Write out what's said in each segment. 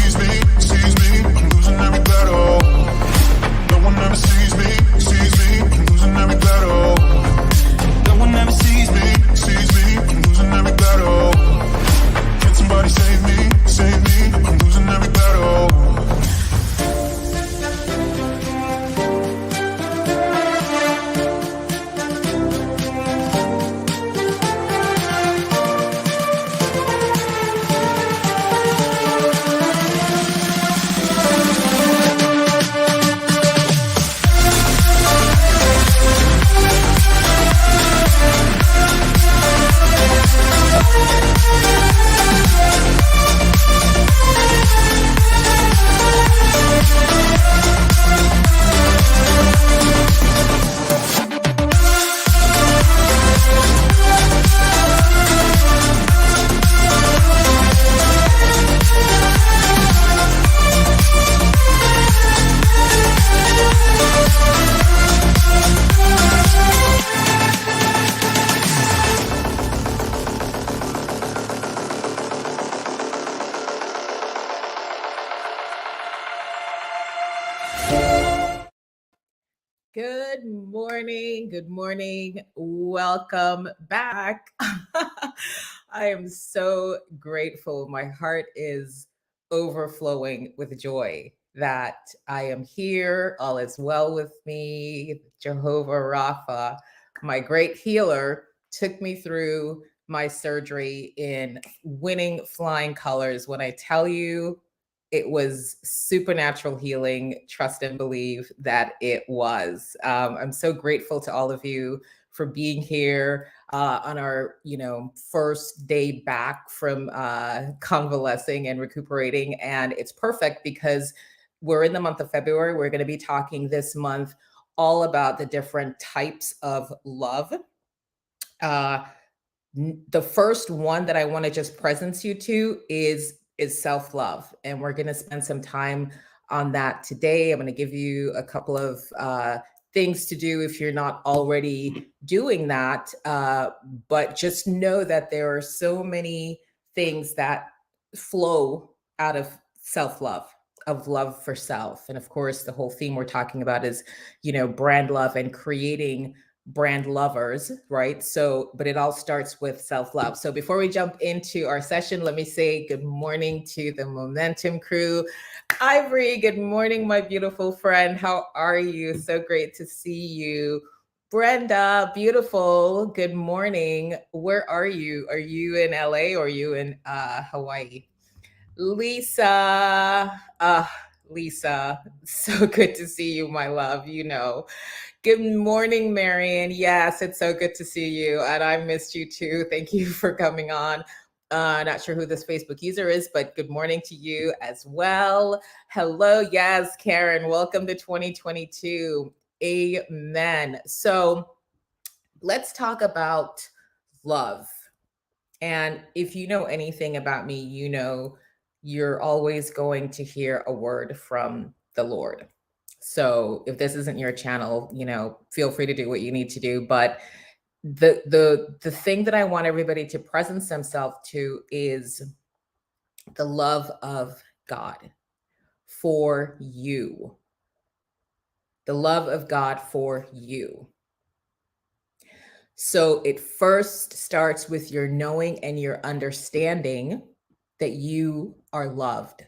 sees me, I'm losing every battle. No one ever sees me, I'm losing every battle. No one ever sees me, I'm losing every battle. Can somebody save me, I'm losing every battle. Good morning. Good morning. Welcome back. I am so grateful. My heart is overflowing with joy that I am here. All is well with me. Jehovah Rapha, my great healer, took me through my surgery in winning flying colors. When I tell you, it was supernatural healing. Trust and believe that it was. I'm so grateful to all of you for being here on our, first day back from convalescing and recuperating. And it's perfect because we're in the month of February. We're going to be talking this month all about the different types of love. The first one that I want to just present you to is self-love. And we're going to spend some time on that today. I'm going to give you a couple of things to do if you're not already doing that. But just know that there are so many things that flow out of self-love, of love for self. And of course, the whole theme we're talking about is, brand love and creating brand lovers, right? So, but it all starts with self-love. So before we jump into our session, let me say good morning to the Momentum crew. Ivory, good morning, my beautiful friend. How are you? So great to see you. Brenda, beautiful. Good morning. Where are you? Are you in LA or are you in Hawaii? Lisa, Lisa, so good to see you, my love. Good morning, Marion. Yes, it's so good to see you. And I missed you too. Thank you for coming on. Not sure who this Facebook user is, but good morning to you as well. Hello. Yes, Karen, welcome to 2022. Amen. So let's talk about love. And if you know anything about me, you're always going to hear a word from the Lord. So if this isn't your channel, feel free to do what you need to do. But the thing that I want everybody to presence themselves to is the love of God for you. The love of God for you. So it first starts with your knowing and your understanding that you are loved.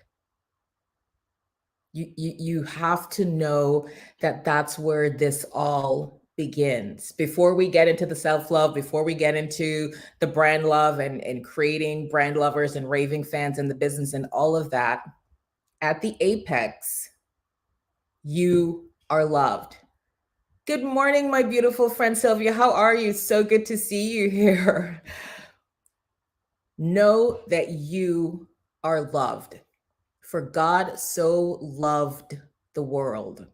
You have to know that that's where this all begins. Before we get into the self-love, before we get into the brand love and creating brand lovers and raving fans in the business and all of that, at the apex, you are loved. Good morning, my beautiful friend Sylvia. How are you? So good to see you here. Know that you are loved. For God so loved the world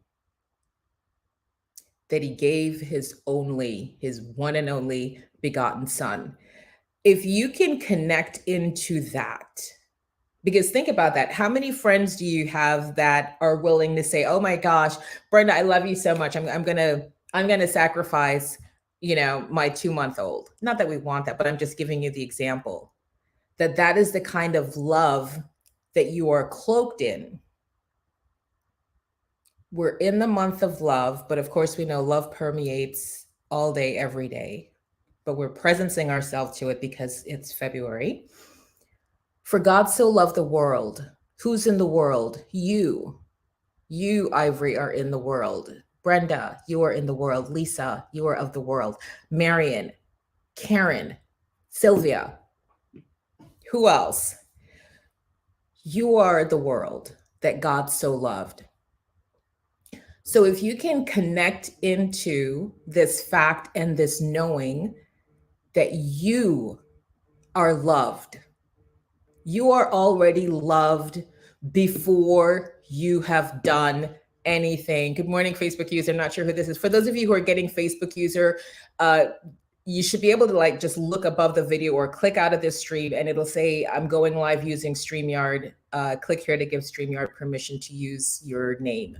that he gave his one and only begotten son. If you can connect into that, because think about that. How many friends do you have that are willing to say, oh my gosh, Brenda, I love you so much. I'm gonna sacrifice, my 2-month-old. Not that we want that, but I'm just giving you the example that is the kind of love that you are cloaked in. We're in the month of love, but of course we know love permeates all day, every day. But we're presencing ourselves to it because it's February. For God so loved the world. Who's in the world? You. You, Ivory, are in the world. Brenda, you are in the world. Lisa, you are of the world. Marion, Karen, Sylvia. Who else? You are the world that God so loved. So if you can connect into this fact and this knowing that you are loved, you are already loved before you have done anything. Good morning, Facebook user. I'm not sure who this is. For those of you who are getting Facebook user, you should be able to like just look above the video or click out of this stream and it'll say, I'm going live using StreamYard. Click here to give StreamYard permission to use your name.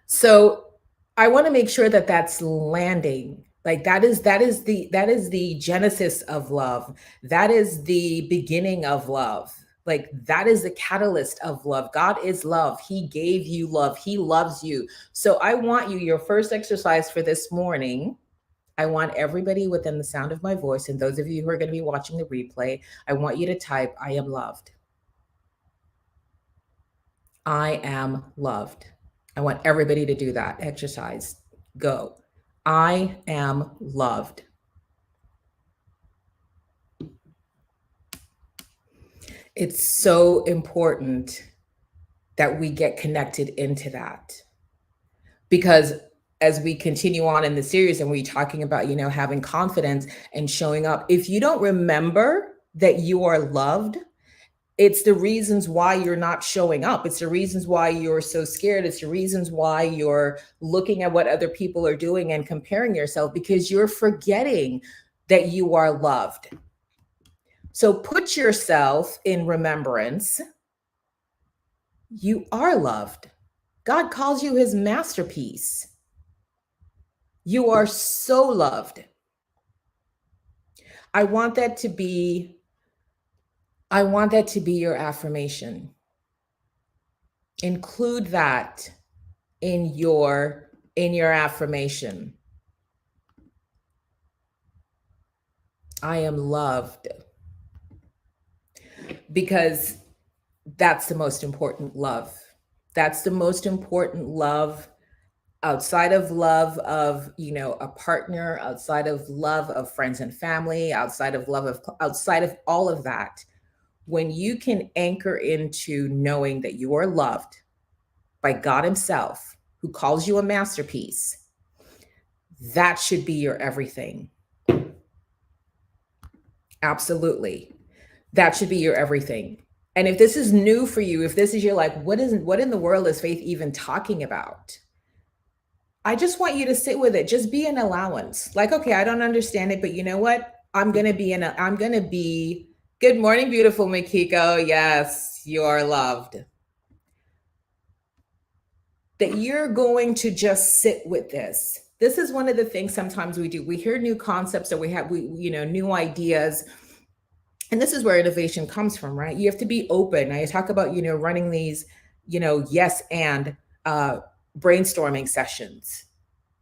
So I want to make sure that that's landing. Like that is the genesis of love. That is the beginning of love. Like that is the catalyst of love. God is love. He gave you love. He loves you. So I want you, your first exercise for this morning, I want everybody within the sound of my voice, and those of you who are going to be watching the replay, I want you to type, I am loved. I am loved. I want everybody to do that exercise. Go. I am loved. It's so important that we get connected into that, because as we continue on in the series and we're talking about, having confidence and showing up, if you don't remember that you are loved, it's the reasons why you're not showing up. It's the reasons why you're so scared. It's the reasons why you're looking at what other people are doing and comparing yourself, because you're forgetting that you are loved. So put yourself in remembrance. You are loved. God calls you his masterpiece. You are so loved. I want that to be your affirmation. Include that in your affirmation. I am loved. Because that's the most important love. That's the most important love, outside of love of, a partner, outside of love of friends and family, outside of all of that. When you can anchor into knowing that you are loved by God himself, who calls you a masterpiece, that should be your everything. Absolutely. That should be your everything. And if this is new for you, if this is your like, what in the world is Faith even talking about? I just want you to sit with it. Just be an allowance. Like, okay, I don't understand it, but you know what? I'm going to be, good morning, beautiful Mikiko. Yes, you are loved. That you're going to just sit with this. This is one of the things sometimes we do. We hear new concepts, or we have new ideas. And this is where innovation comes from, right? You have to be open. I talk about, running these, yes and brainstorming sessions,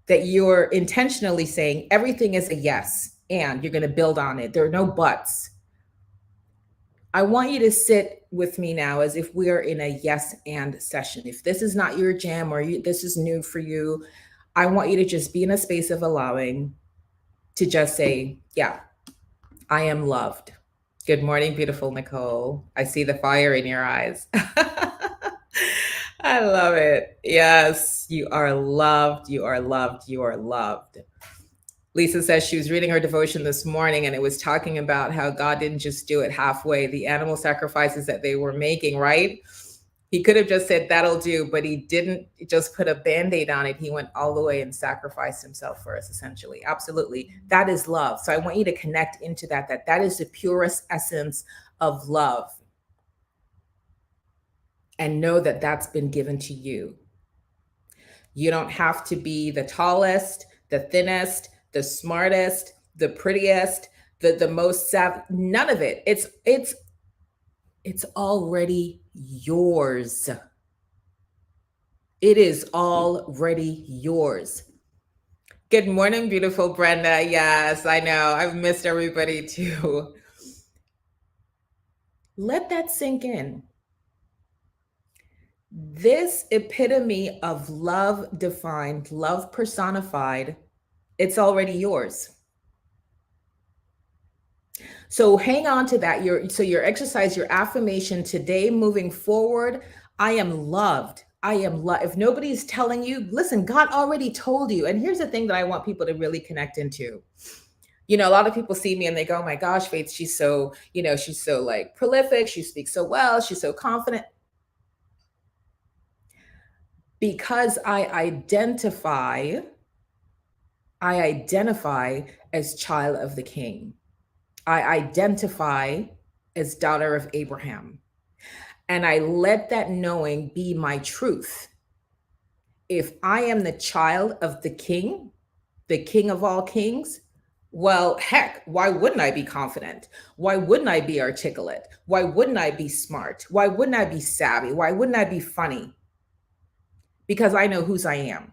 that you're intentionally saying everything is a yes and you're going to build on it. There are no buts. I want you to sit with me now as if we are in a yes and session. If this is not your jam, or this is new for you, I want you to just be in a space of allowing to just say, yeah, I am loved. Good morning, beautiful Nicole. I see the fire in your eyes. I love it. Yes, you are loved. You are loved. You are loved. Lisa says she was reading her devotion this morning and it was talking about how God didn't just do it halfway. The animal sacrifices that they were making, right? He could have just said, that'll do, but he didn't just put a Band-Aid on it. He went all the way and sacrificed himself for us, essentially. Absolutely. That is love. So I want you to connect into that is the purest essence of love. And know that that's been given to you. You don't have to be the tallest, the thinnest, the smartest, the prettiest, the most savvy, none of it. It's It's already yours. It is already yours. Good morning, beautiful Brenda. Yes, I know. I've missed everybody too. Let that sink in. This epitome of love defined, love personified, it's already yours. So hang on to that. Your exercise, your affirmation today moving forward, I am loved. I am loved. If nobody's telling you, listen, God already told you. And here's the thing that I want people to really connect into. You know, a lot of people see me and they go, oh my gosh, Faith, she's so, she's so like prolific. She speaks so well. She's so confident. Because I identify as child of the King. I identify as daughter of Abraham. And I let that knowing be my truth. If I am the child of the King of all kings, well, heck, why wouldn't I be confident? Why wouldn't I be articulate? Why wouldn't I be smart? Why wouldn't I be savvy? Why wouldn't I be funny? Because I know whose I am.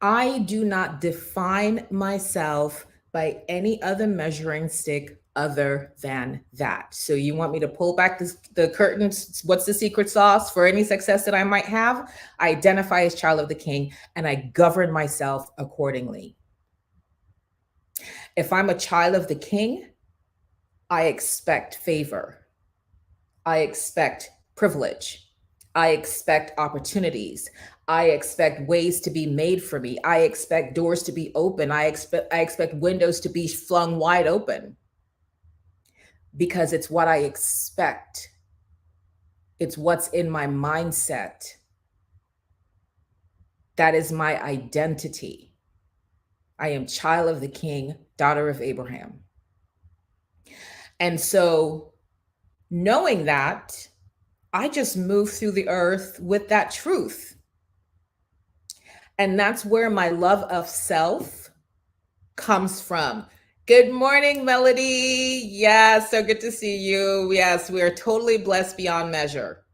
I do not define myself by any other measuring stick other than that. So you want me to pull back the curtains? What's the secret sauce for any success that I might have? I identify as child of the King and I govern myself accordingly. If I'm a child of the King, I expect favor. I expect privilege. I expect opportunities. I expect ways to be made for me. I expect doors to be open. I expect windows to be flung wide open. Because it's what I expect. It's what's in my mindset. That is my identity. I am child of the King, daughter of Abraham. And so knowing that, I just move through the earth with that truth. And that's where my love of self comes from. Good morning, Melody. Yes, so good to see you. Yes, we are totally blessed beyond measure.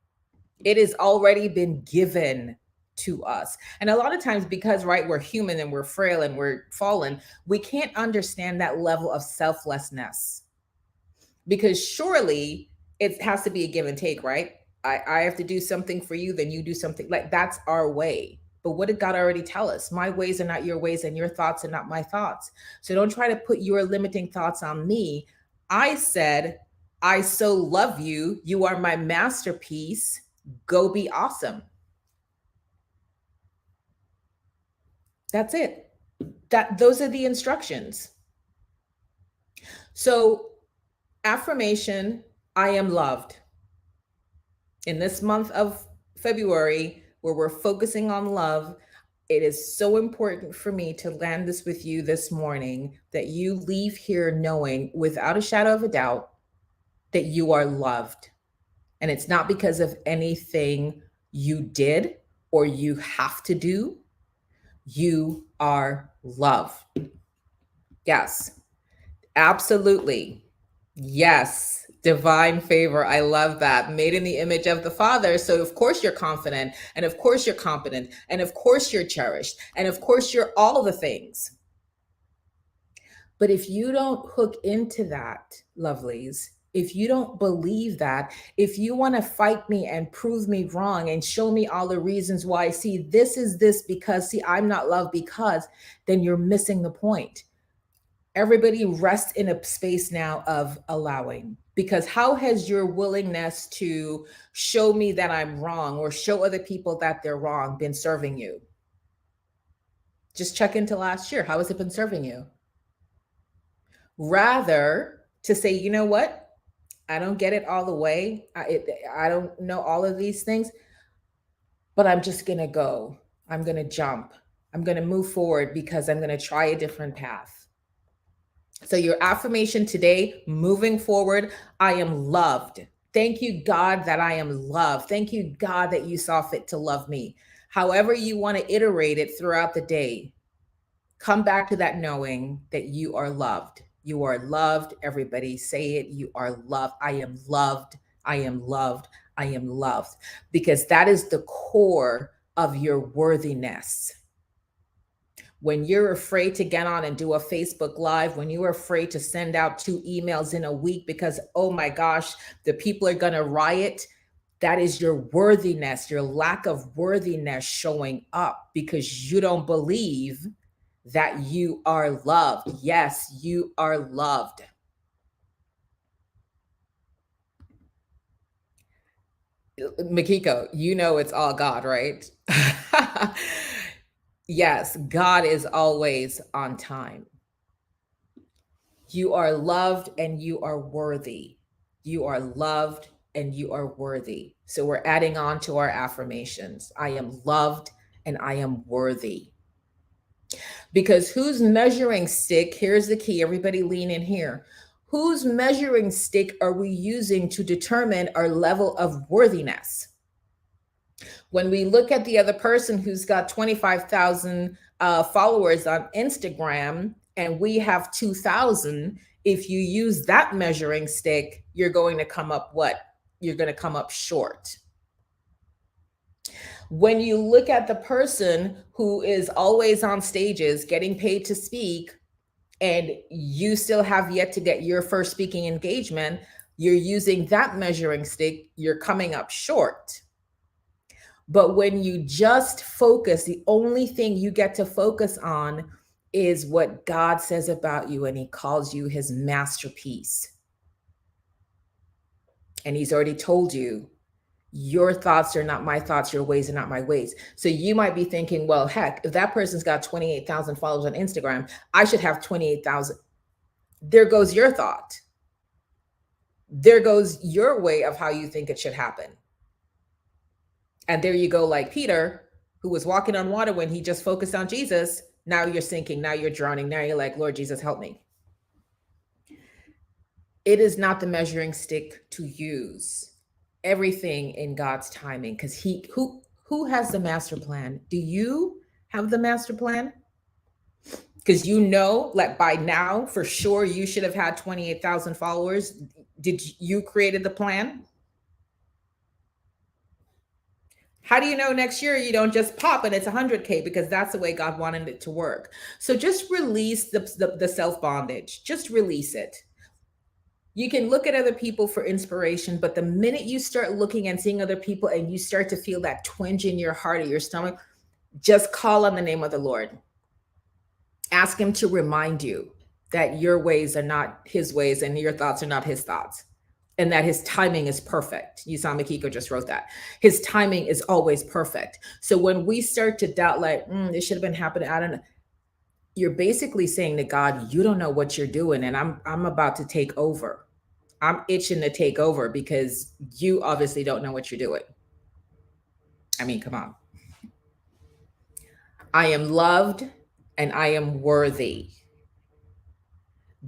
It has already been given to us. And a lot of times, because, right, we're human and we're frail and we're fallen, we can't understand that level of selflessness. Because surely it has to be a give and take, right? I have to do something for you, then you do something. Like, that's our way. But what did God already tell us? My ways are not your ways and your thoughts are not my thoughts. So don't try to put your limiting thoughts on me. I said, I so love you. You are my masterpiece. Go be awesome. That's it. Those are the instructions. So affirmation, I am loved. In this month of February, where we're focusing on love, it is so important for me to land this with you this morning, that you leave here knowing without a shadow of a doubt that you are loved. And it's not because of anything you did or you have to do. You are loved. Yes, absolutely. Yes. Divine favor. I love that. Made in the image of the Father. So of course you're confident, and of course you're competent, and of course you're cherished, and of course you're all of the things. But if you don't hook into that, lovelies, if you don't believe that, if you want to fight me and prove me wrong and show me all the reasons why, see, this is this because, see, I'm not loved because, then you're missing the point. Everybody rest in a space now of allowing, because how has your willingness to show me that I'm wrong or show other people that they're wrong been serving you? Just check into last year. How has it been serving you? Rather to say, you know what? I don't get it all the way. I don't know all of these things, but I'm just going to go. I'm going to jump. I'm going to move forward because I'm going to try a different path. So your affirmation today, moving forward, I am loved. Thank you, God, that I am loved. Thank you, God, that you saw fit to love me. However you want to iterate it throughout the day, come back to that knowing that you are loved. You are loved. Everybody say it. You are loved. I am loved. I am loved. I am loved. Because that is the core of your worthiness. When you're afraid to get on and do a Facebook Live, when you're afraid to send out 2 emails in a week because, oh my gosh, the people are going to riot, that is your worthiness, your lack of worthiness showing up because you don't believe that you are loved. Yes, you are loved. Makiko, you know it's all God, right? Yes, God is always on time. You are loved and you are worthy. You are loved and you are worthy. So we're adding on to our affirmations. I am loved and I am worthy. Because whose measuring stick, here's the key, everybody lean in here. Whose measuring stick are we using to determine our level of worthiness? When we look at the other person who's got 25,000 followers on Instagram and we have 2,000, if you use that measuring stick, you're going to come up what? You're going to come up short. When you look at the person who is always on stages getting paid to speak and you still have yet to get your first speaking engagement, you're using that measuring stick, you're coming up short. But when you just focus, the only thing you get to focus on is what God says about you, and he calls you his masterpiece. And he's already told you, your thoughts are not my thoughts, your ways are not my ways. So you might be thinking, well, heck, if that person's got 28,000 followers on Instagram, I should have 28,000. There goes your thought. There goes your way of how you think it should happen. And there you go, like Peter, who was walking on water when he just focused on Jesus. Now you're sinking, now you're drowning, now you're like, Lord Jesus, help me. It is not the measuring stick to use. Everything in God's timing, because who has the master plan? Do you have the master plan? Because you know, like by now, for sure, you should have had 28,000 followers. Did you created the plan? How do you know next year you don't just pop and it's 100K? Because that's the way God wanted it to work. So just release the self-bondage. Just release it. You can look at other people for inspiration, but the minute you start looking and seeing other people and you start to feel that twinge in your heart or your stomach, just call on the name of the Lord. Ask him to remind you that your ways are not his ways and your thoughts are not his thoughts. And that his timing is perfect. You saw Makiko just wrote that. His timing is always perfect. So when we start to doubt, like, this should have been happening, I don't know. You're basically saying to God, you don't know what you're doing, and I'm about to take over. I'm itching to take over because you obviously don't know what you're doing. I mean, come on. I am loved and I am worthy.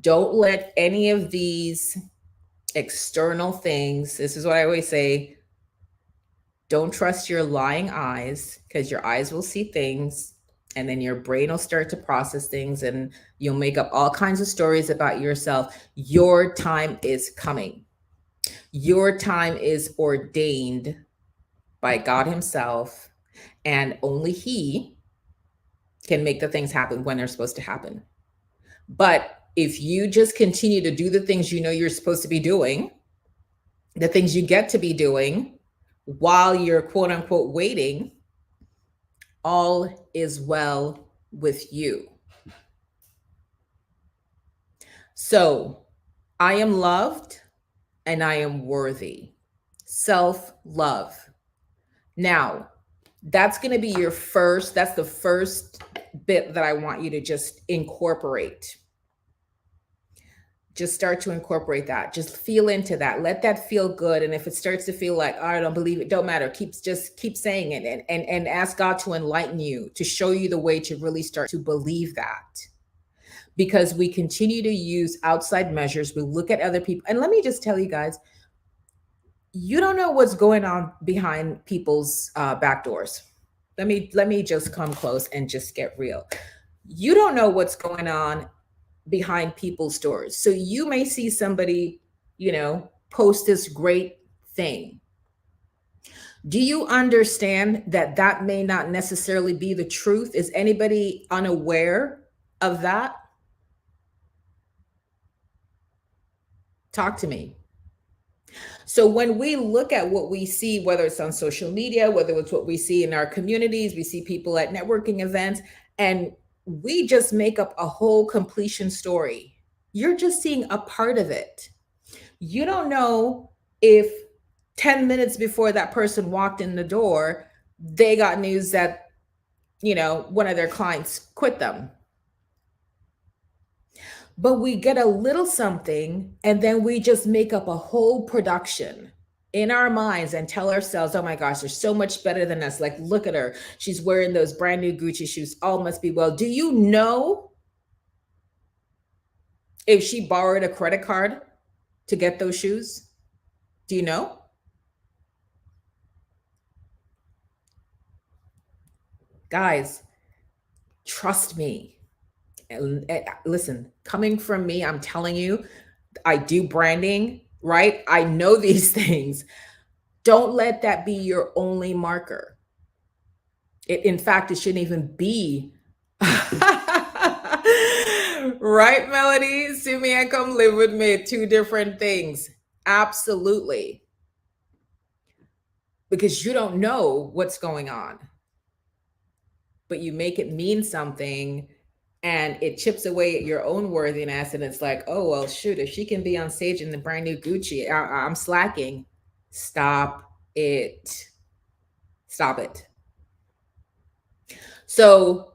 Don't let any of these external things, this is what I always say, don't trust your lying eyes, because your eyes will see things and then your brain will start to process things and you'll make up all kinds of stories about yourself. Your time is coming. Your time is ordained by God himself, and only he can make the things happen when they're supposed to happen. But if you just continue to do the things you know you're supposed to be doing, the things you get to be doing while you're quote unquote waiting, all is well with you. So I am loved and I am worthy. Self-love. Now, that's going to be that's the first bit that I want you to just incorporate. Just start to incorporate that. Just feel into that. Let that feel good. And if it starts to feel like, oh, I don't believe it, don't matter. Keep saying it and ask God to enlighten you, to show you the way to really start to believe that. Because we continue to use outside measures. We look at other people. And let me just tell you guys, you don't know what's going on behind people's back doors. Let me just come close and just get real. You don't know what's going on behind people's doors. So you may see somebody, post this great thing. Do you understand that that may not necessarily be the truth? Is anybody unaware of that? Talk to me. So when we look at what we see, whether it's on social media, whether it's what we see in our communities, we see people at networking events, and we just make up a whole completion story. You're just seeing a part of it. You don't know if 10 minutes before that person walked in the door, they got news that, one of their clients quit them. But we get a little something and then we just make up a whole production in our minds and tell ourselves, oh my gosh, they're so much better than us. Like, look at her. She's wearing those brand new Gucci shoes. All must be well. Do you know if she borrowed a credit card to get those shoes? Do you know? Guys, trust me. And listen, coming from me, I'm telling you, I do branding, right? I know these things. Don't let that be your only marker. In fact, it shouldn't even be. Right, Melody? Sue me and come live with me. Two different things. Absolutely. Because you don't know what's going on. But you make it mean something and it chips away at your own worthiness. And it's like, oh, well, shoot, if she can be on stage in the brand new Gucci, I'm slacking. Stop it. Stop it. So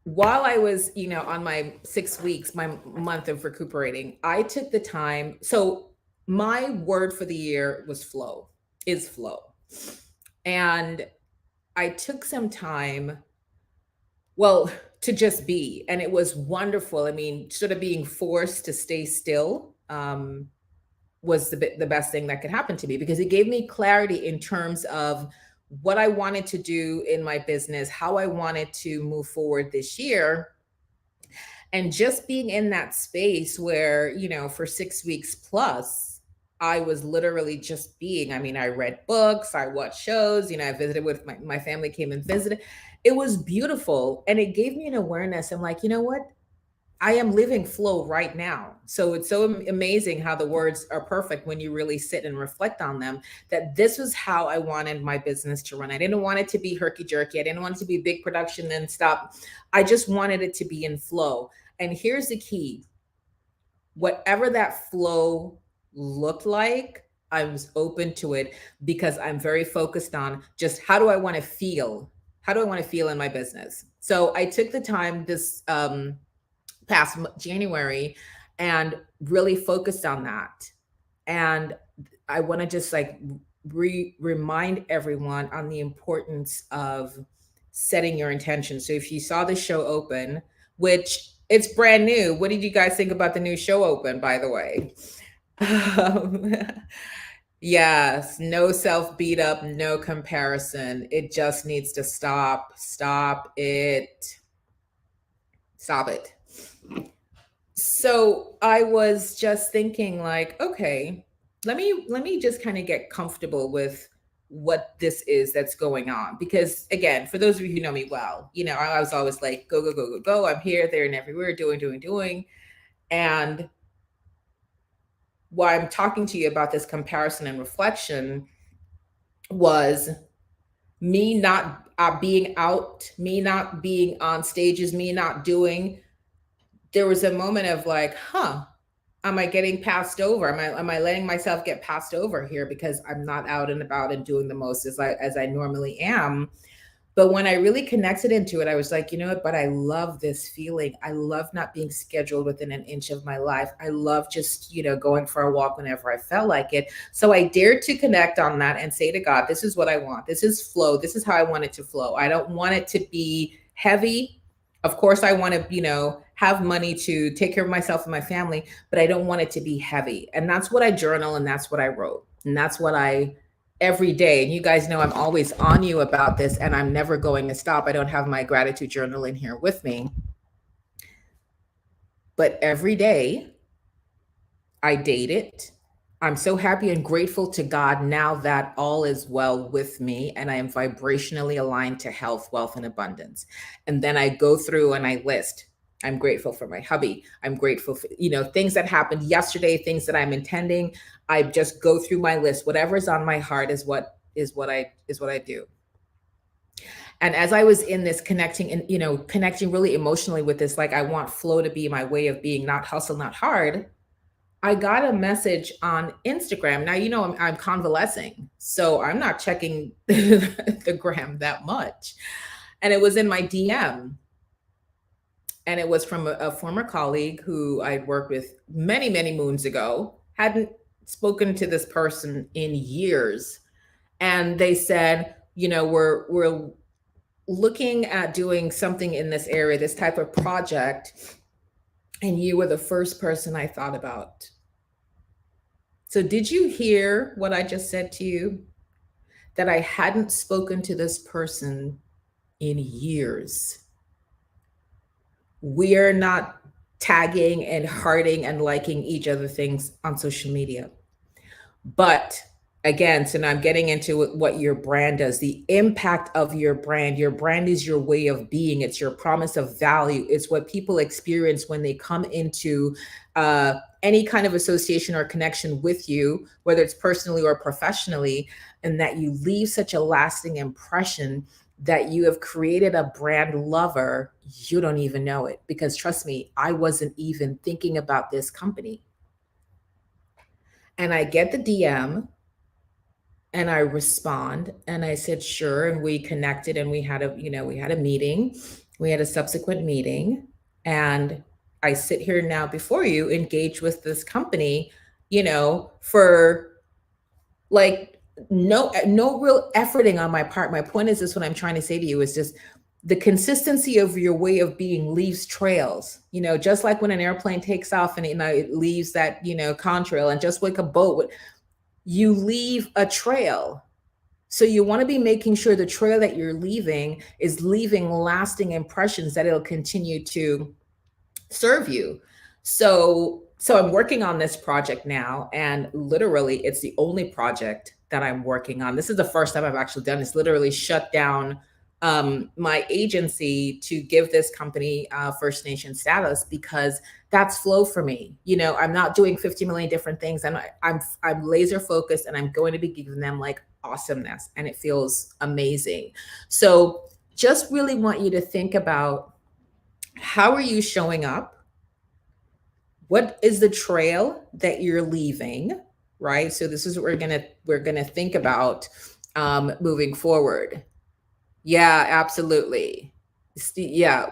while I was, on my 6 weeks, my month of recuperating, I took the time. So my word for the year was flow, is flow. And I took some time, well, to just be, and it was wonderful. I mean, sort of being forced to stay still was the best thing that could happen to me, because it gave me clarity in terms of what I wanted to do in my business, how I wanted to move forward this year. And just being in that space where, for 6 weeks plus, I was literally just being. I mean, I read books, I watched shows, I visited with my family, came and visited. It was beautiful. And it gave me an awareness. I'm like, you know what? I am living flow right now. So it's so amazing how the words are perfect when you really sit and reflect on them, that this was how I wanted my business to run. I didn't want it to be herky jerky. I didn't want it to be big production and stop. I just wanted it to be in flow. And here's the key. Whatever that flow looked like, I was open to it, because I'm very focused on just how do I want to feel? How do I want to feel in my business? So I took the time this past January and really focused on that. And I want to just like remind everyone on the importance of setting your intention. So if you saw the show open, which it's brand new, what did you guys think about the new show open, by the way? Yes, no self beat up, no comparison. It just needs to stop. Stop it. Stop it. So I was just thinking like, okay, let me just kind of get comfortable with what this is that's going on. Because again, for those of you who know me well, I was always like, go, go, go, go, go. I'm here, there, and everywhere, doing. And why I'm talking to you about this comparison and reflection was me not being out, me not being on stages, me not doing. There was a moment of like, am I getting passed over? Am I letting myself get passed over here because I'm not out and about and doing the most as I normally am? But when I really connected into it, I was like, you know what? But I love this feeling. I love not being scheduled within an inch of my life. I love just, going for a walk whenever I felt like it. So I dared to connect on that and say to God, this is what I want. This is flow. This is how I want it to flow. I don't want it to be heavy. Of course, I want to, have money to take care of myself and my family, but I don't want it to be heavy. And that's what I journal, and that's what I wrote. And that's what every day. And you guys know I'm always on you about this, and I'm never going to stop. I don't have my gratitude journal in here with me. But every day I date it. I'm so happy and grateful to God now that all is well with me and I am vibrationally aligned to health, wealth, and abundance. And then I go through and I list. I'm grateful for my hubby. I'm grateful for, things that happened yesterday, things that I'm intending. I just go through my list. Whatever's on my heart is what I do. And as I was in this connecting and connecting really emotionally with this, like I want flow to be my way of being, not hustle, not hard. I got a message on Instagram. Now, I'm convalescing, so I'm not checking the gram that much. And it was in my DM. And it was from a former colleague who I'd worked with many, many moons ago, hadn't spoken to this person in years. And they said, we're looking at doing something in this area, this type of project. And you were the first person I thought about. So, did you hear what I just said to you? That I hadn't spoken to this person in years. We are not tagging and hearting and liking each other things on social media. But again, so now I'm getting into what your brand does, the impact of your brand. Your brand is your way of being, it's your promise of value, it's what people experience when they come into any kind of association or connection with you, whether it's personally or professionally, and that you leave such a lasting impression that you have created a brand lover. You don't even know it, because trust me, I wasn't even thinking about this company. And I get the DM and I respond and I said, sure. And we connected and we had a meeting. We had a subsequent meeting. And I sit here now before you, engaged with this company, for like no real efforting on my part. My point is this, what I'm trying to say to you is just the consistency of your way of being leaves trails, just like when an airplane takes off and it leaves that, contrail, and just like a boat, you leave a trail. So you want to be making sure the trail that you're leaving is leaving lasting impressions that it'll continue to serve you. So I'm working on this project now, and literally it's the only project that I'm working on. This is the first time I've actually done this, literally shut down my agency to give this company First Nation status, because that's flow for me. I'm not doing 50 million different things. I'm laser focused, and I'm going to be giving them like awesomeness, and it feels amazing. So just really want you to think about, how are you showing up? What is the trail that you're leaving? Right. So this is what we're gonna think about moving forward. Yeah, absolutely. Yeah.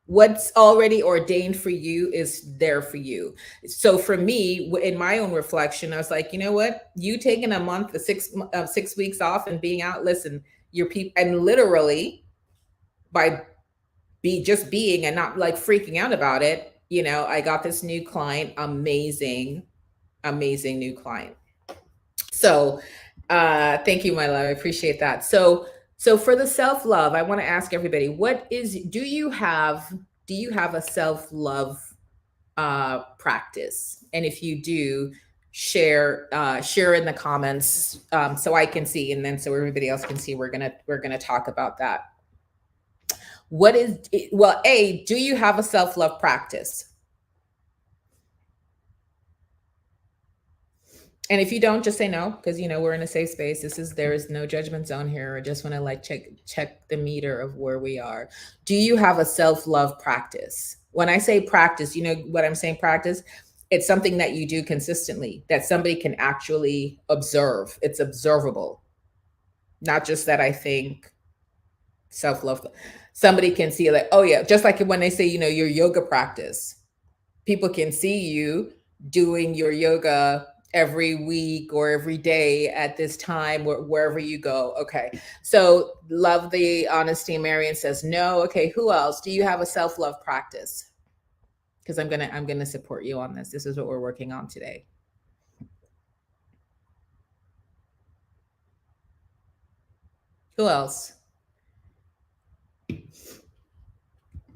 What's already ordained for you is there for you. So for me, in my own reflection, I was like, you know what? You taking a month, 6 weeks off and being out, listen, your people, and literally by just being and not like freaking out about it, I got this new client, amazing, amazing new client. So thank you, my love. I appreciate that. So for the self-love, I want to ask everybody, do you have a self-love practice? And if you do, share in the comments, so I can see, and then so everybody else can see. We're gonna talk about that. Do you have a self-love practice? And if you don't, just say no, because we're in a safe space. There is no judgment zone here. I just want to like check the meter of where we are. Do you have a self-love practice? When I say practice, you know what I'm saying, practice? It's something that you do consistently, that somebody can actually observe. It's observable. Not just that I think self-love. Somebody can see like, oh yeah, just like when they say, your yoga practice. People can see you doing your yoga every week or every day at this time, wherever you go. Okay. So love the honesty. Marion says no. Okay. Who else? Do you have a self-love practice? Because I'm gonna support you on this. This is what we're working on today. Who else?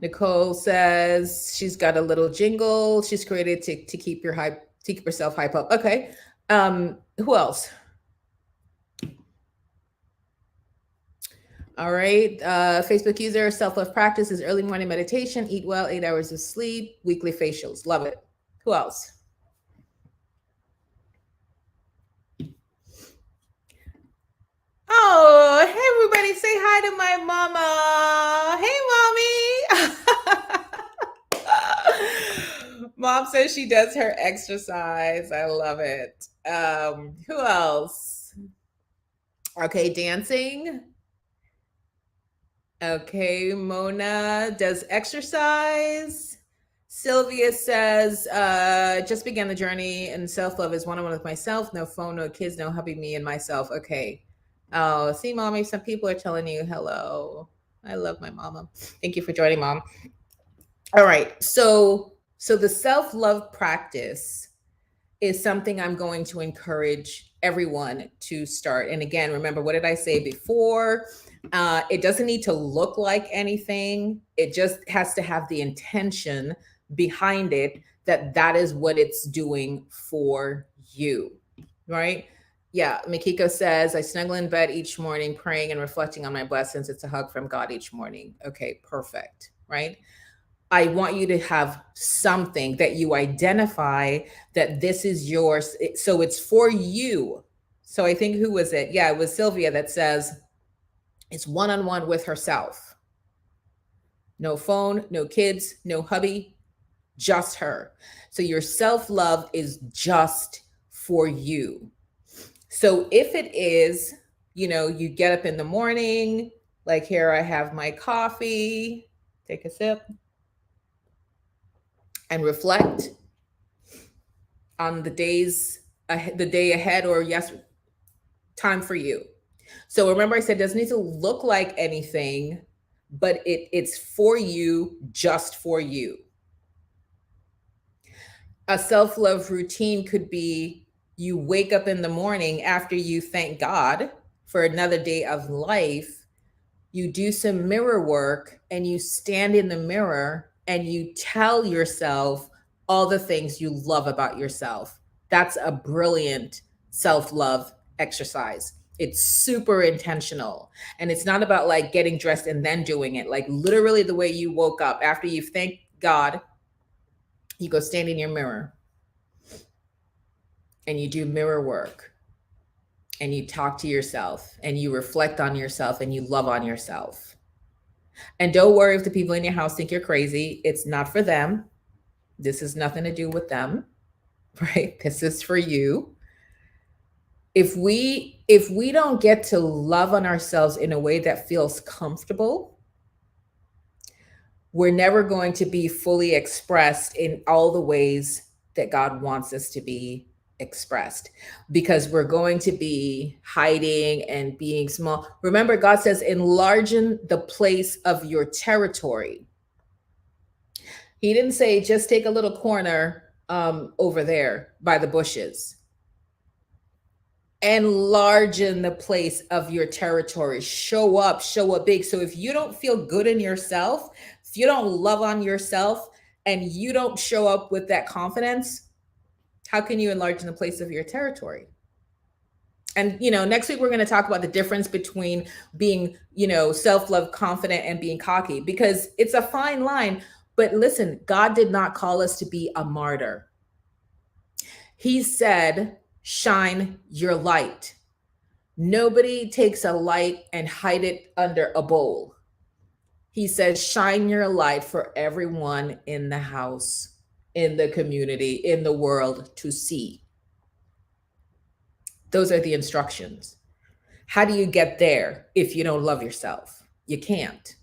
Nicole says she's got a little jingle she's created to keep your hype, to keep yourself hype up. Okay. Who else? All right. Facebook user, self-love practice is early morning meditation, eat well, 8 hours of sleep, weekly facials. Love it. Who else? Oh, hey everybody, say hi to my mama. Hey mommy. Mom says she does her exercise. I love it. Who else? Okay, dancing. Okay, Mona does exercise. Sylvia says, just began the journey and self-love is one-on-one with myself. No phone, no kids, no hubby, me and myself. Okay. Oh, see, mommy, some people are telling you hello. I love my mama. Thank you for joining, mom. All right. So the self-love practice is something I'm going to encourage everyone to start. And again, remember, what did I say before? It doesn't need to look like anything. It just has to have the intention behind it that that is what it's doing for you, right? Yeah, Mikiko says, I snuggle in bed each morning, praying and reflecting on my blessings. It's a hug from God each morning. Okay, perfect, right? I want you to have something that you identify that this is yours. So it's for you. So I think, who was it? Yeah, it was Sylvia that says it's one-on-one with herself. No phone, no kids, no hubby, just her. So your self-love is just for you. So if it is, you get up in the morning, like here I have my coffee, take a sip and reflect on the day ahead, or yes, time for you. So remember, I said it doesn't need to look like anything, but it's for you, just for you. A self-love routine could be you wake up in the morning after you thank God for another day of life, you do some mirror work and you stand in the mirror and you tell yourself all the things you love about yourself. That's a brilliant self-love exercise. It's super intentional. And it's not about like getting dressed and then doing it. Like literally the way you woke up after you've thanked God, you go stand in your mirror and you do mirror work and you talk to yourself and you reflect on yourself and you love on yourself. And don't worry if the people in your house think you're crazy. It's not for them. This has nothing to do with them, right? This is for you. If we don't get to love on ourselves in a way that feels comfortable, we're never going to be fully expressed in all the ways that God wants us to be expressed, because we're going to be hiding and being small. Remember, God says, enlargen the place of your territory. He didn't say just take a little corner over there by the bushes. Enlargen the place of your territory. Show up big. So if you don't feel good in yourself, if you don't love on yourself and you don't show up with that confidence, how can you enlarge the place of your territory? And, next week, we're going to talk about the difference between being, self-love, confident, and being cocky, because it's a fine line. But listen, God did not call us to be a martyr. He said, shine your light. Nobody takes a light and hide it under a bowl. He says, shine your light for everyone in the house, in the community, in the world to see. Those are the instructions. How do you get there if you don't love yourself? You can't.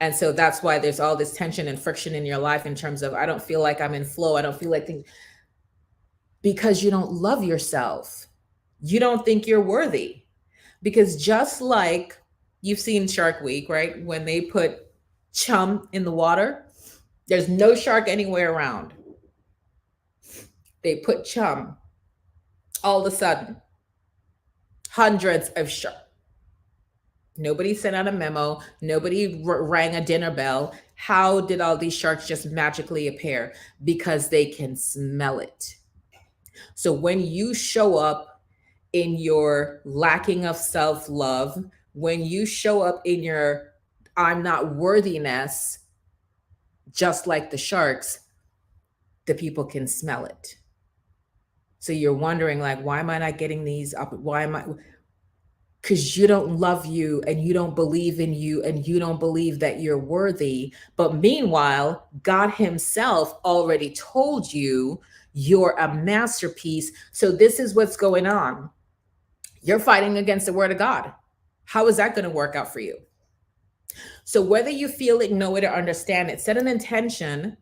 And so that's why there's all this tension and friction in your life in terms of, I don't feel like I'm in flow. I don't feel like things, because you don't love yourself. You don't think you're worthy. Because just like you've seen Shark Week, right? When they put chum in the water, there's no shark anywhere around. They put chum. All of a sudden, hundreds of sharks. Nobody sent out a memo. Nobody rang a dinner bell. How did all these sharks just magically appear? Because they can smell it. So when you show up in your lacking of self-love, when you show up in your I'm not worthiness, just like the sharks, the people can smell it. So you're wondering, like, why am I not getting these up? Why am I? Because you don't love you and you don't believe in you and you don't believe that you're worthy. But meanwhile, God Himself already told you you're a masterpiece. So this is what's going on. You're fighting against the word of God. How is that going to work out for you? So whether you feel it, know it, or understand it, set an intention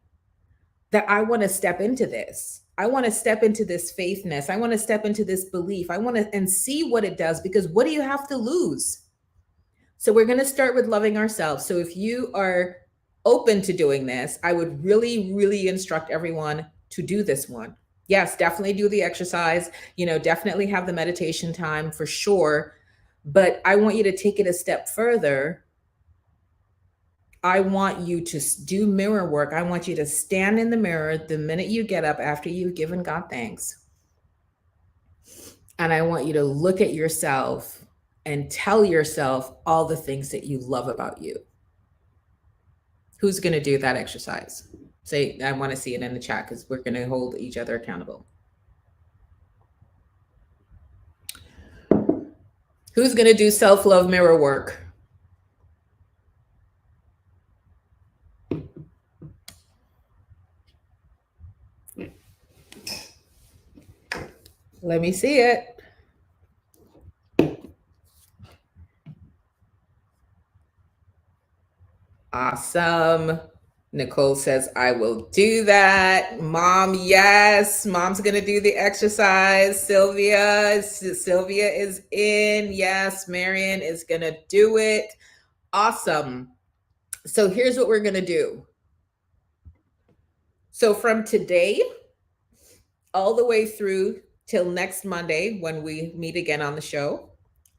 that I want to step into this. I want to step into this faithness. I want to step into this belief. I want to and see what it does, because what do you have to lose? So we're going to start with loving ourselves. So if you are open to doing this, I would really, really instruct everyone to do this one. Yes, definitely do the exercise, definitely have the meditation time for sure. But I want you to take it a step further. I want you to do mirror work. I want you to stand in the mirror the minute you get up after you've given God thanks. And I want you to look at yourself and tell yourself all the things that you love about you. Who's going to do that exercise? Say, I want to see it in the chat, because we're going to hold each other accountable. Who's going to do self-love mirror work? Let me see it. Awesome. Nicole says, I will do that. Mom, yes. Mom's going to do the exercise. Sylvia is in. Yes. Marion is going to do it. Awesome. So here's what we're going to do. So from today all the way through till next Monday, when we meet again on the show,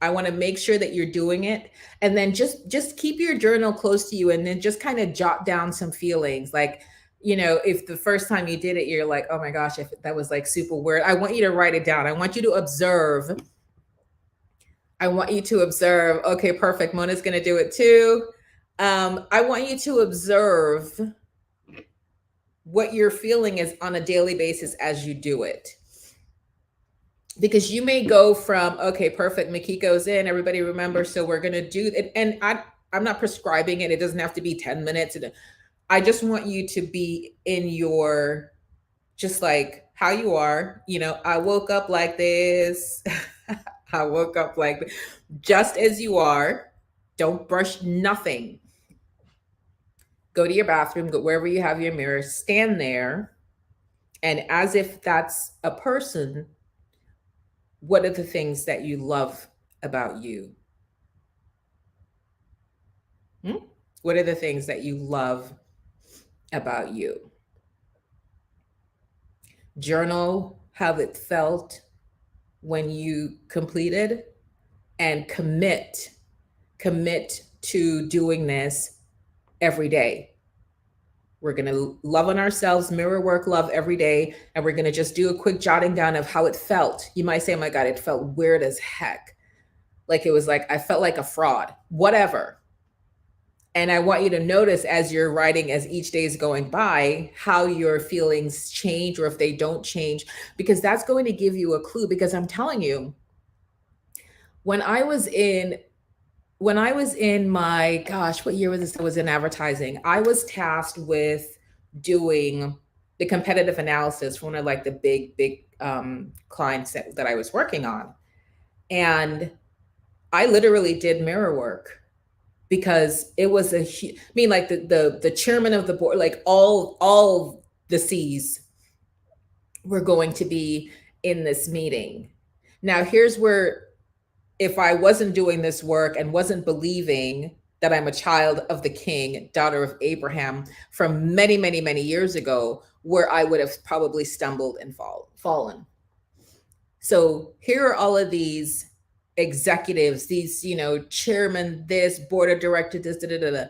I want to make sure that you're doing it. And then just keep your journal close to you, and then just kind of jot down some feelings. Like, if the first time you did it, you're like, oh my gosh, if that was like super weird, I want you to write it down. I want you to observe. Okay, perfect. Mona's going to do it too. I want you to observe what you're feeling is on a daily basis as you do it. Because you may go from, okay, perfect, Makiko's in, everybody remember, so we're going to do it. And I'm not prescribing it. It doesn't have to be 10 minutes. I just want you to be in your, just like how you are. I woke up like this. I woke up like this. Just as you are. Don't brush nothing. Go to your bathroom, go wherever you have your mirror, stand there. And as if that's a person, what are the things that you love about you? What are the things that you love about you? Journal how it felt when you completed, and commit to doing this every day. We're going to love on ourselves, mirror work, love every day. And we're going to just do a quick jotting down of how it felt. You might say, oh my God, it felt weird as heck. Like it was like, I felt like a fraud, whatever. And I want you to notice as you're writing, as each day is going by, how your feelings change, or if they don't change, because that's going to give you a clue. Because I'm telling you, when I was in my, gosh, what year was this? I was in advertising. I was tasked with doing the competitive analysis for one of like the big clients that I was working on. And I literally did mirror work, because it was like the chairman of the board, like all the C's were going to be in this meeting. Now, here's where, if I wasn't doing this work and wasn't believing that I'm a child of the King, daughter of Abraham, from many, many, many years ago, where I would have probably stumbled and fallen. So here are all of these executives, these, chairman, this board of director, this, da, da, da, da.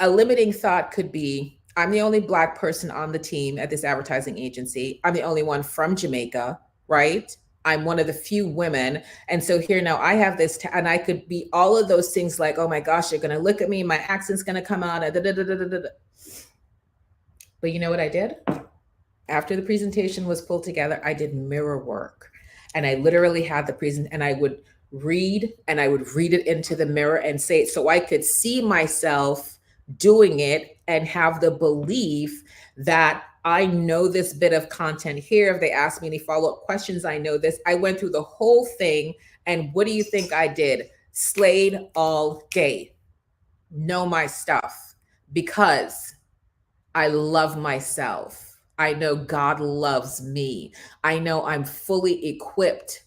A limiting thought could be, I'm the only Black person on the team at this advertising agency. I'm the only one from Jamaica, right? I'm one of the few women. And so here now I have this, and I could be all of those things like, oh my gosh, you're going to look at me, my accent's going to come out. Da, da, da, da, da, da. But you know what I did? After the presentation was pulled together, I did mirror work. And I literally had the present, and I would read it into the mirror and say it so I could see myself doing it and have the belief that I know this bit of content here. If they ask me any follow-up questions, I know this. I went through the whole thing. And what do you think I did? Slayed all day. Know my stuff because I love myself. I know God loves me. I know I'm fully equipped,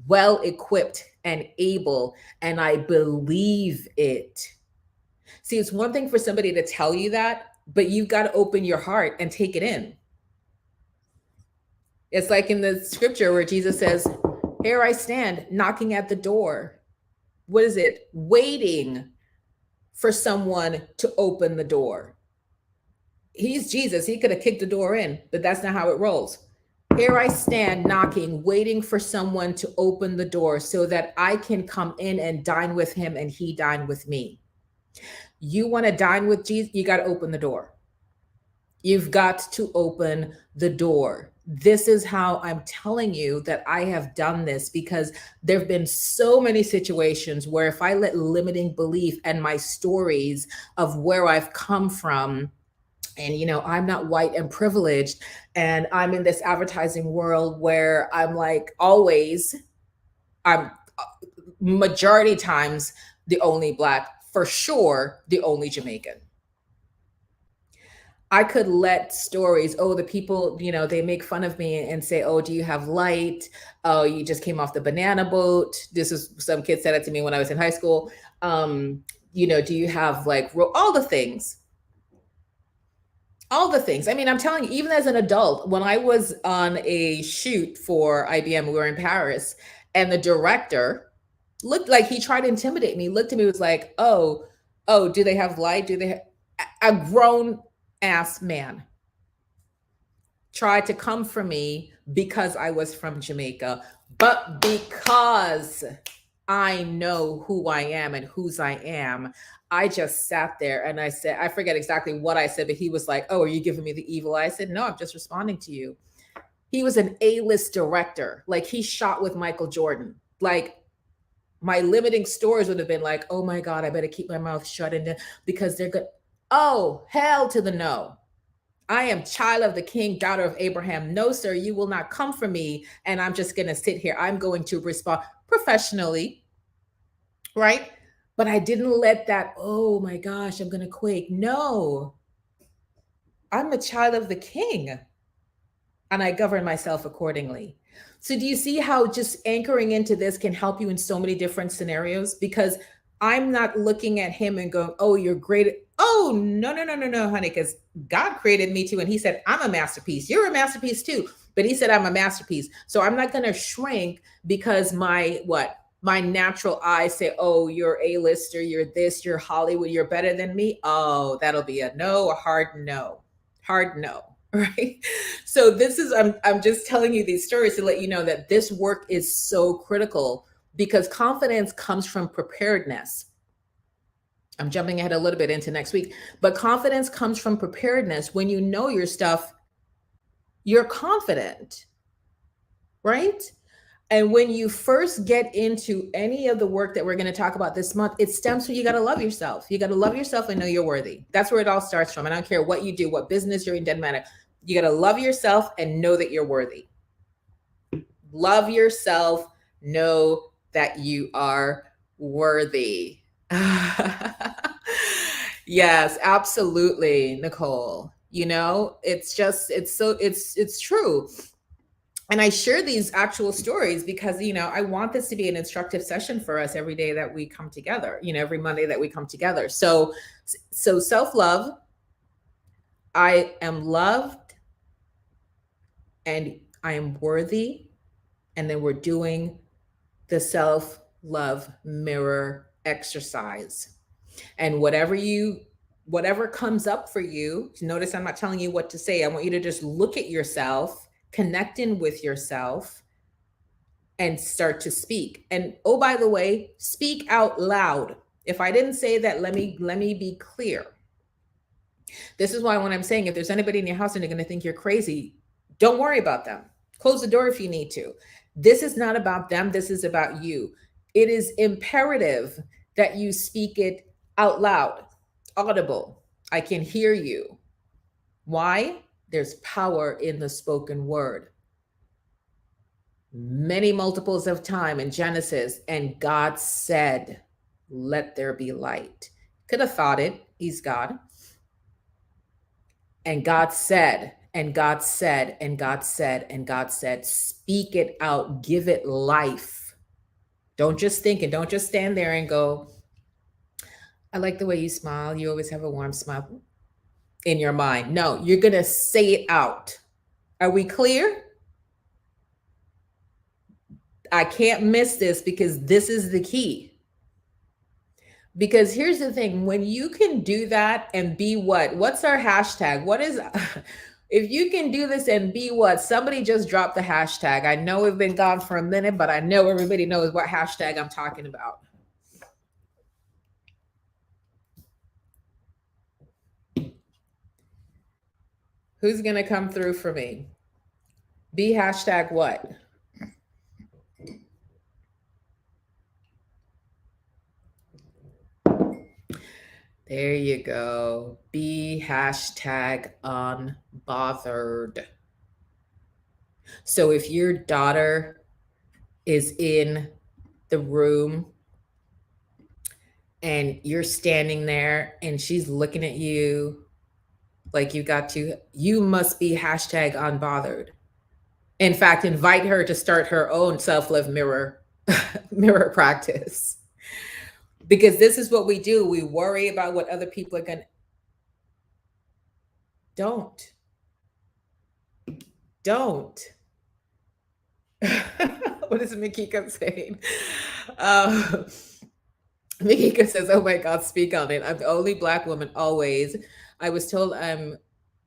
well equipped, and able, and I believe it. See, it's one thing for somebody to tell you that, but you've got to open your heart and take it in. It's like in the scripture where Jesus says, here I stand knocking at the door. What is it? Waiting for someone to open the door. He's Jesus. He could have kicked the door in, but that's not how it rolls. Here I stand knocking, waiting for someone to open the door so that I can come in and dine with him and he dine with me. You want to dine with Jesus, you got to open the door. You've got to open the door. This is how I'm telling you that I have done this, because there have been so many situations where if I let limiting belief and my stories of where I've come from, and I'm not white and privileged, and I'm in this advertising world where I'm like I'm majority times the only Black, for sure the only Jamaican. I could let stories, the people, they make fun of me and say, oh, do you have light? Oh, you just came off the banana boat. This is, some kid said it to me when I was in high school. Do you have like all the things? All the things. I mean, I'm telling you, even as an adult, when I was on a shoot for IBM, we were in Paris, and the director looked like he tried to intimidate me, looked at me, was like, oh, do they have light? Do they have a grown ass man tried to come for me because I was from Jamaica, but because I know who I am and whose I am, I just sat there and I said, I forget exactly what I said, but he was like, oh, are you giving me the evil eye? I said, no, I'm just responding to you. He was an A-list director. Like, he shot with Michael Jordan. Like, my limiting stories would have been like, oh my God, I better keep my mouth shut because they're good. Oh, hell to the no. I am child of the king, daughter of Abraham. No, sir, you will not come for me. And I'm just going to sit here. I'm going to respond professionally, right? But I didn't let that, oh my gosh, I'm going to quake. No, I'm a child of the king, and I govern myself accordingly. So do you see how just anchoring into this can help you in so many different scenarios? Because I'm not looking at him and going, oh, you're great. Oh, no, honey, because God created me too. And he said, I'm a masterpiece. You're a masterpiece too. But he said, I'm a masterpiece. So I'm not going to shrink because my natural eyes say, oh, you're A-lister, you're this, you're Hollywood, you're better than me. Oh, that'll be a no, a hard no, right? So this is, I'm just telling you these stories to let you know that this work is so critical, because confidence comes from preparedness. I'm jumping ahead a little bit into next week, but confidence comes from preparedness. When you know your stuff, you're confident, right? And when you first get into any of the work that we're going to talk about this month, it stems from, you got to love yourself. You got to love yourself and know you're worthy. That's where it all starts from. I don't care what you do, what business you're in, doesn't matter. You got to love yourself and know that you're worthy. Love yourself, know that you are worthy. Yes, absolutely, Nicole. It's true. And I share these actual stories because, I want this to be an instructive session for us every day that we come together, every Monday that we come together. So self-love, I am loved and I am worthy. And then we're doing the self-love mirror exercise. And whatever comes up for you, notice I'm not telling you what to say. I want you to just look at yourself, connect in with yourself, and start to speak. And oh, by the way, speak out loud. If I didn't say that, let me be clear. This is why when I'm saying if there's anybody in your house and they're going to think you're crazy, don't worry about them. Close the door if you need to. This is not about them. This is about you. It is imperative that you speak it out loud, audible. I can hear you. Why? There's power in the spoken word. Many multiples of time in Genesis, and God said, let there be light. Could have thought it. He's God. And God said, and God said, and God said, and God said, speak it out, give it life. Don't just think and don't just stand there and go, I like the way you smile. You always have a warm smile in your mind. No, you're going to say it out. Are we clear? I can't miss this because this is the key. Because here's the thing, when you can do that and be what? What's our hashtag? What is, if you can do this and be what? Somebody just dropped the hashtag. I know we've been gone for a minute, but I know everybody knows what hashtag I'm talking about. Who's going to come through for me? Be hashtag what? There you go. Be hashtag unbothered. So if your daughter is in the room and you're standing there and she's looking at you like you must be hashtag unbothered. In fact, invite her to start her own self-love mirror practice. Because this is what we do. We worry about what other people are going to. Don't. What is Mikika saying? Mikika says, oh my God, speak on it. I'm the only Black woman always. I was told I'm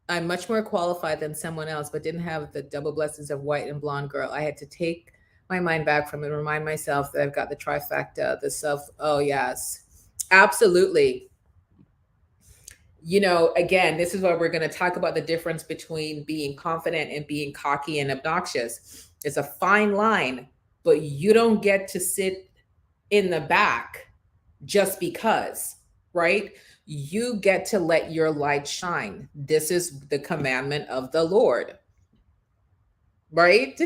much more qualified than someone else, but didn't have the double blessings of white and blonde girl. I had to take my mind back from it, remind myself that I've got the trifecta, the self. Oh yes, absolutely. You know, again, this is why we're going to talk about the difference between being confident and being cocky and obnoxious. It's a fine line, but you don't get to sit in the back just because, right? You get to let your light shine. This is the commandment of the Lord, right?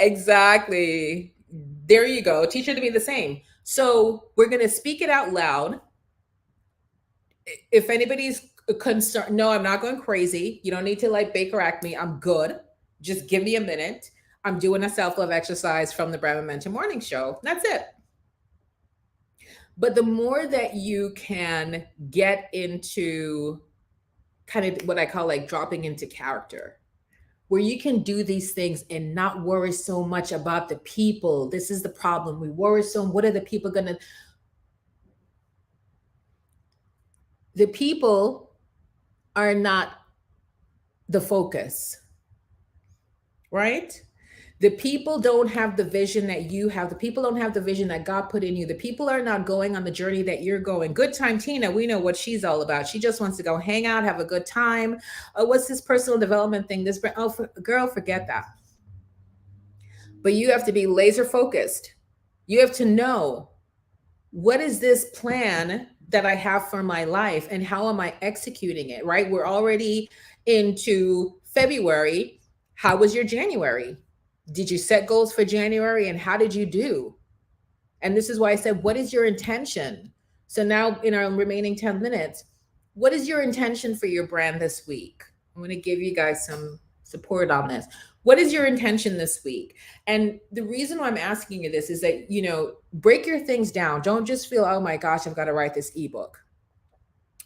Exactly. There you go. Teach her to be the same. So we're going to speak it out loud. If anybody's concerned, no, I'm not going crazy. You don't need to like Baker Act me. I'm good. Just give me a minute. I'm doing a self-love exercise from the Brahma Mentor Morning Show. That's it. But the more that you can get into kind of what I call like dropping into character, where you can do these things and not worry so much about the people. This is the problem. We worry so much. What are the people going to? The people are not the focus, right? The people don't have the vision that you have. The people don't have the vision that God put in you. The people are not going on the journey that you're going. Good time Tina, we know what she's all about. She just wants to go hang out, have a good time. Oh, what's this personal development thing? Girl, forget that. But you have to be laser focused. You have to know, what is this plan that I have for my life and how am I executing it, right? We're already into February. How was your January? Did you set goals for January and how did you do? And this is why I said, what is your intention? So now in our remaining 10 minutes, what is your intention for your brand this week? I'm going to give you guys some support on this. What is your intention this week? And the reason why I'm asking you this is that, you know, break your things down. Don't just feel, oh my gosh, I've got to write this ebook.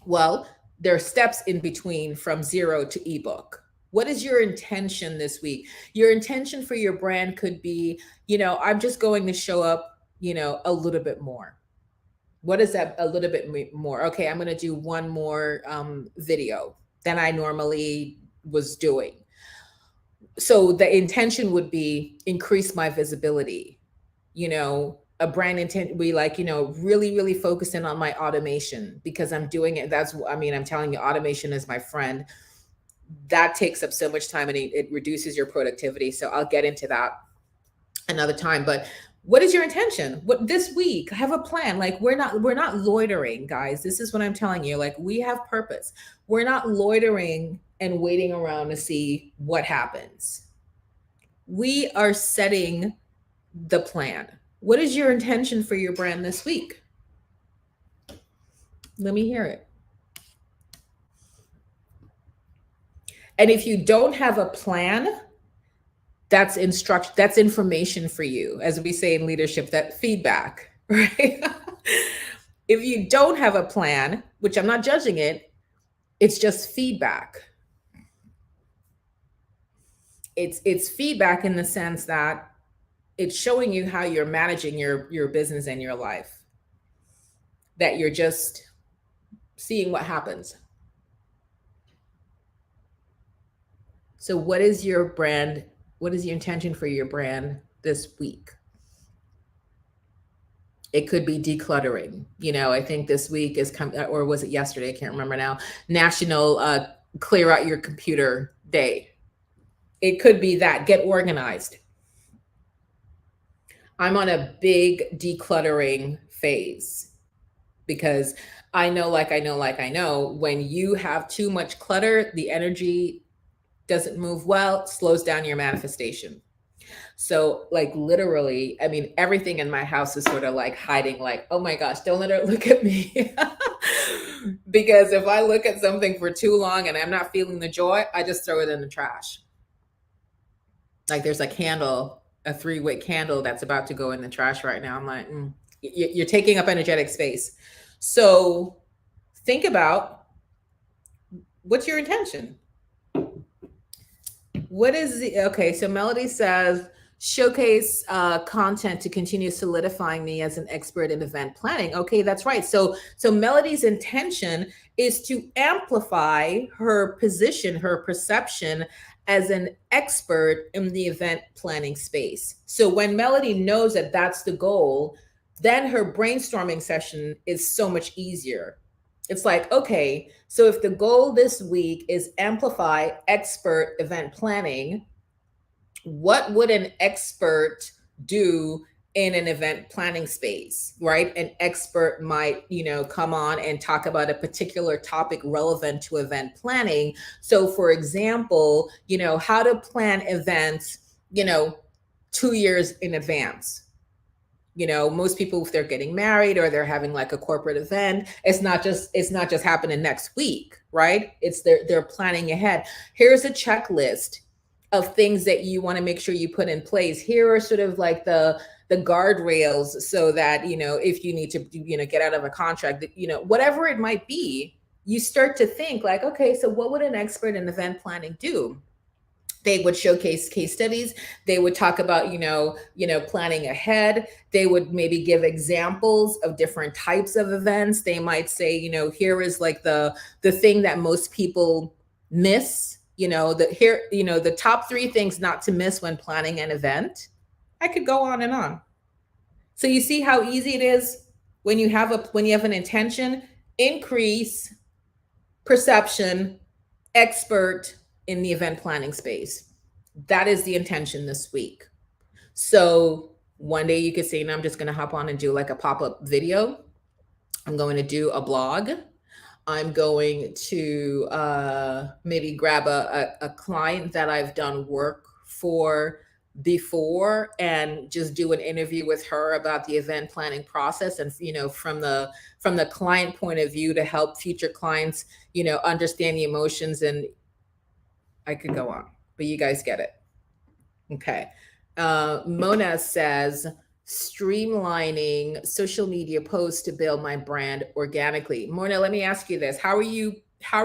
Well, there are steps in between from zero to ebook. What is your intention this week? Your intention for your brand could be, I'm just going to show up, a little bit more. What is that a little bit more? Okay, I'm going to do one more video than I normally was doing. So the intention would be increase my visibility, a brand intent we like, really, really focusing on my automation because I'm doing it. I'm telling you, automation is my friend. That takes up so much time and it reduces your productivity. So I'll get into that another time. But what is your intention? What this week? Have a plan. Like we're not loitering, guys. This is what I'm telling you. Like we have purpose. We're not loitering and waiting around to see what happens. We are setting the plan. What is your intention for your brand this week? Let me hear it. And if you don't have a plan, that's information for you, as we say in leadership, that feedback, right? If you don't have a plan, which I'm not judging it, it's just feedback. It's feedback in the sense that it's showing you how you're managing your business and your life, that you're just seeing what happens. So what is your brand? What is your intention for your brand this week? It could be decluttering. I think this week is or was it yesterday? I can't remember now. National Clear Out Your Computer Day. It could be that. Get organized. I'm on a big decluttering phase because I know, when you have too much clutter, the energy doesn't move well, slows down your manifestation. So like literally, everything in my house is sort of like hiding, like, oh my gosh, don't let her look at me. Because if I look at something for too long and I'm not feeling the joy, I just throw it in the trash. Like there's a candle, a 3-wick candle that's about to go in the trash right now. I'm like, you're taking up energetic space. So think about, what's your intention? What is okay, so Melody says, showcase content to continue solidifying me as an expert in event planning. Okay, that's right. So Melody's intention is to amplify her position, her perception as an expert in the event planning space. So when Melody knows that that's the goal, then her brainstorming session is so much easier. It's like, okay, so if the goal this week is amplify expert event planning, what would an expert do in an event planning space, right? An expert might, come on and talk about a particular topic relevant to event planning. So for example, how to plan events, 2 years in advance. Most people, if they're getting married or they're having like a corporate event, it's not just happening next week, right? They're planning ahead. Here's a checklist of things that you want to make sure you put in place. Here are sort of like the guardrails so that, if you need to, get out of a contract, whatever it might be, you start to think like, okay, so what would an expert in event planning do? They would showcase case studies. They would talk about, planning ahead. They would maybe give examples of different types of events. They might say, here is like the thing that most people miss, the top 3 things not to miss when planning an event. I could go on and on. So you see how easy it is when you have an intention, increase perception, expert in the event planning space. That is the intention this week. So one day you could say, no, I'm just going to hop on and do like a pop-up video. I'm going to do a blog. I'm going to maybe grab a client that I've done work for before and just do an interview with her about the event planning process and from the client point of view to help future clients understand the emotions. And I could go on, but you guys get it. Okay. Mona says, streamlining social media posts to build my brand organically. Mona, let me ask you this. How are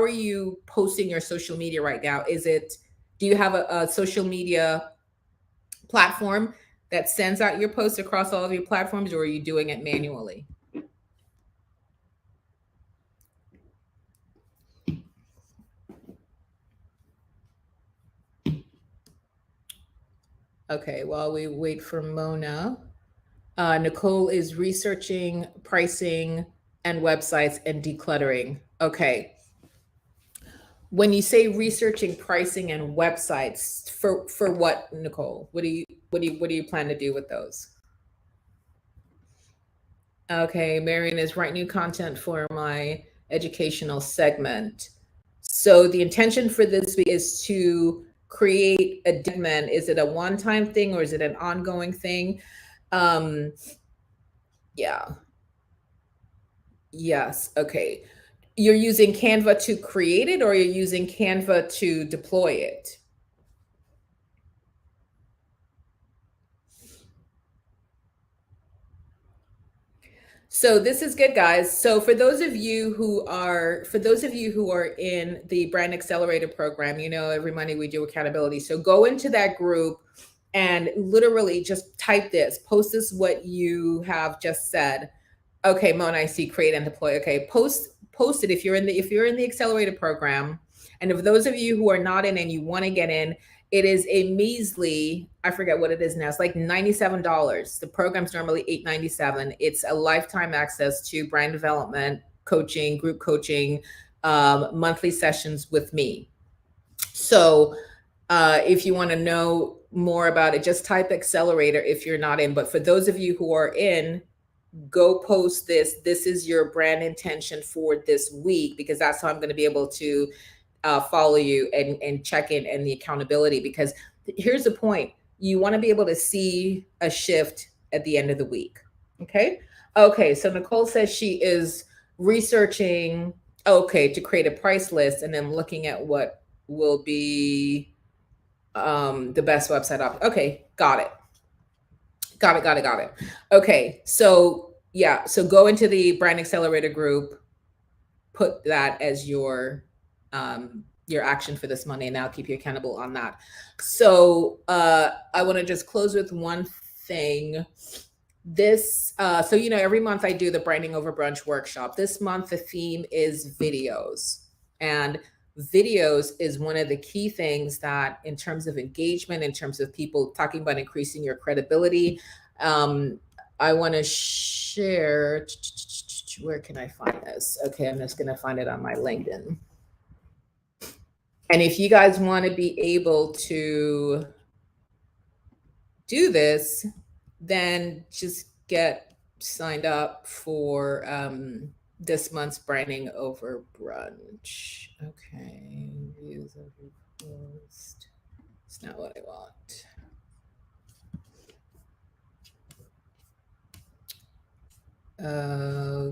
you posting your social media right now? Is it Do you have a social media platform that sends out your posts across all of your platforms, or are you doing it manually? Okay, while we wait for Mona, Nicole is researching pricing and websites and decluttering. Okay. When you say researching pricing and websites, for what, Nicole? What do you plan to do with those? Okay, Marion is write new content for my educational segment. So the intention for this week is to create a segment. Is it a one-time thing or is it an ongoing thing? Yeah. Yes. Okay. You're using Canva to create it, or you're using Canva to deploy it? So this is good, guys. So for those of you who are in the Brand Accelerator program, you know, every Monday we do accountability. So go into that group and literally just type this, post this, what you have just said. Okay, Mona, I see create and deploy. Okay, post it if you're in the accelerator program. And if those of you who are not in and you want to get in, it is a measly, I forget what it is now. It's like $97. The program's normally $897. It's a lifetime access to brand development, coaching, group coaching, monthly sessions with me. So if you want to know more about it, just type accelerator if you're not in. But for those of you who are in, go post this. This is your brand intention for this week, because that's how I'm going to be able to follow you and check in and the accountability. Because here's the point. You want to be able to see a shift at the end of the week. Okay. Okay. So Nicole says she is researching, to create a price list and then looking at what will be the best website option. Okay. Got it. Okay. So yeah. So go into the Brand Accelerator group, put that as your action for this Monday, and I'll keep you accountable on that. So I want to just close with one thing. This, so, you know, every month I do the Branding Over Brunch workshop. This month, the theme is videos, and videos is one of the key things that, in terms of engagement, in terms of people talking about increasing your credibility, I want to share. Where can I find this? Okay, I'm just going to find it on my LinkedIn. And if you guys want to be able to do this, then just get signed up for this month's Branding Over Brunch. Okay, views of your post. It's not what I want.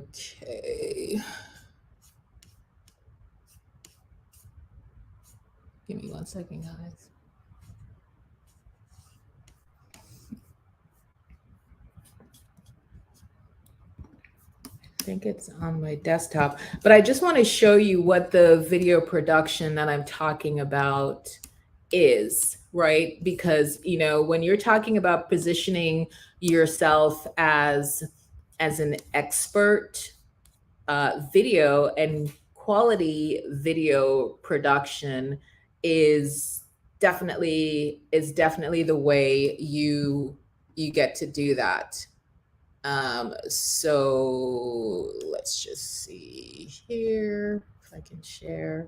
Okay. Give me 1 second, guys. I think it's on my desktop, but I just want to show you what the video production that I'm talking about is, right? Because, you know, when you're talking about positioning yourself as an expert, video and quality video production is definitely the way you get to do that. So let's just see here if I can share.